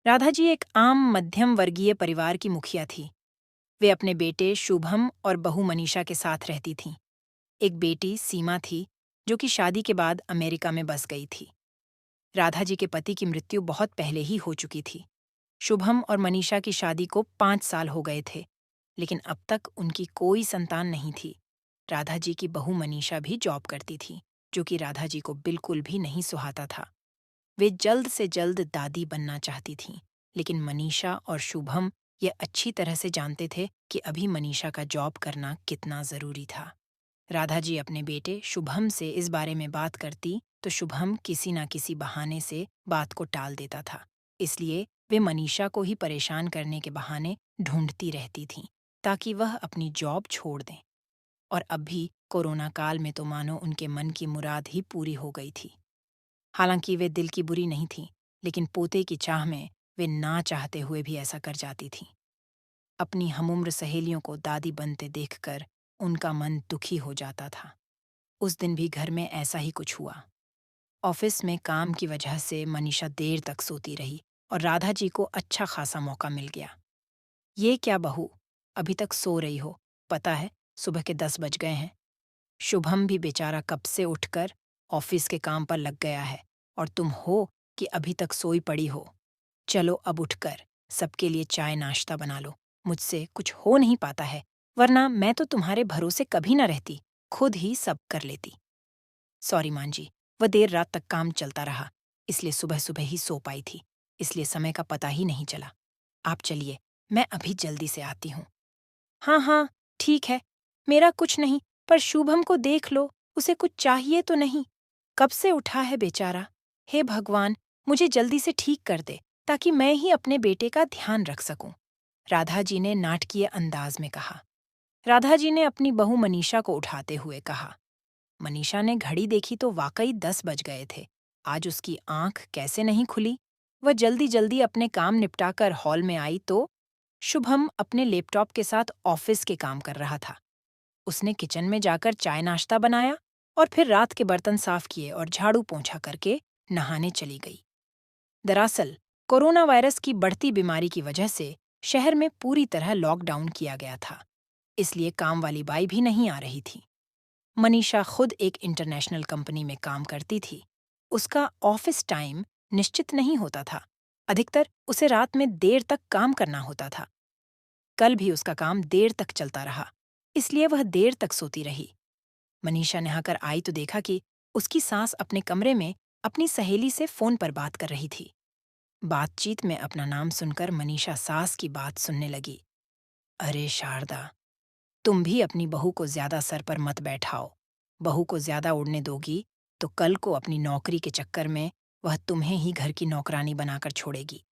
राधा जी एक आम मध्यम वर्गीय परिवार की मुखिया थी। वे अपने बेटे शुभम और बहू मनीषा के साथ रहती थीं। एक बेटी सीमा थी, जो कि शादी के बाद अमेरिका में बस गई थी। राधा जी के पति की मृत्यु बहुत पहले ही हो चुकी थी। शुभम और मनीषा की शादी को 5 साल हो गए थे, लेकिन अब तक उनकी कोई संतान नहीं थी। राधा जी की बहू मनीषा भी जॉब करती थी, जो कि राधा जी को बिल्कुल भी नहीं सुहाता था। वे जल्द से जल्द दादी बनना चाहती थीं, लेकिन मनीषा और शुभम ये अच्छी तरह से जानते थे कि अभी मनीषा का जॉब करना कितना ज़रूरी था। राधा जी अपने बेटे शुभम से इस बारे में बात करती तो शुभम किसी ना किसी बहाने से बात को टाल देता था। इसलिए वे मनीषा को ही परेशान करने के बहाने ढूंढती रहती थीं, ताकि वह अपनी जॉब छोड़ दें। और अब भी कोरोना काल में तो मानो उनके मन की मुराद ही पूरी हो गई थी। हालांकि वे दिल की बुरी नहीं थीं, लेकिन पोते की चाह में वे ना चाहते हुए भी ऐसा कर जाती थीं। अपनी हमउम्र सहेलियों को दादी बनते देखकर उनका मन दुखी हो जाता था। उस दिन भी घर में ऐसा ही कुछ हुआ। ऑफिस में काम की वजह से मनीषा देर तक सोती रही और राधा जी को अच्छा खासा मौका मिल गया। ये क्या बहू, अभी तक सो रही हो? पता है सुबह के 10 बज गए हैं। शुभम भी बेचारा कब से उठकर ऑफिस के काम पर लग गया है, और तुम हो कि अभी तक सोई पड़ी हो। चलो अब उठकर सबके लिए चाय नाश्ता बना लो। मुझसे कुछ हो नहीं पाता है, वरना मैं तो तुम्हारे भरोसे कभी ना रहती, खुद ही सब कर लेती। सॉरी मान जी, वह देर रात तक काम चलता रहा, इसलिए सुबह सुबह ही सो पाई थी, इसलिए समय का पता ही नहीं चला। आप चलिए, मैं अभी जल्दी से आती हूँ। हाँ हाँ, ठीक है। मेरा कुछ नहीं, पर शुभम को देख लो, उसे कुछ चाहिए तो नहीं? कब से उठा है बेचारा। हे भगवान, मुझे जल्दी से ठीक कर दे, ताकि मैं ही अपने बेटे का ध्यान रख सकूं। राधा जी ने नाटकीय अंदाज में कहा। राधा जी ने अपनी बहू मनीषा को उठाते हुए कहा। मनीषा ने घड़ी देखी तो वाकई 10 बज गए थे। आज उसकी आंख कैसे नहीं खुली। वह जल्दी जल्दी अपने काम निपटाकर हॉल में आई तो शुभम अपने लैपटॉप के साथ ऑफिस के काम कर रहा था। उसने किचन में जाकर चाय नाश्ता बनाया और फिर रात के बर्तन साफ किए और झाड़ू पोंछा करके नहाने चली गई। दरअसल कोरोना वायरस की बढ़ती बीमारी की वजह से शहर में पूरी तरह लॉकडाउन किया गया था, इसलिए काम वाली बाई भी नहीं आ रही थी। मनीषा खुद एक इंटरनेशनल कंपनी में काम करती थी। उसका ऑफिस टाइम निश्चित नहीं होता था। अधिकतर उसे रात में देर तक काम करना होता था। कल भी उसका काम देर तक चलता रहा, इसलिए वह देर तक सोती रही। मनीषा नहाकर आई तो देखा कि उसकी सास अपने कमरे में अपनी सहेली से फोन पर बात कर रही थी। बातचीत में अपना नाम सुनकर मनीषा सास की बात सुनने लगी। अरे शारदा, तुम भी अपनी बहू को ज्यादा सर पर मत बैठाओ। बहू को ज्यादा उड़ने दोगी तो कल को अपनी नौकरी के चक्कर में वह तुम्हें ही घर की नौकरानी बनाकर छोड़ेगी।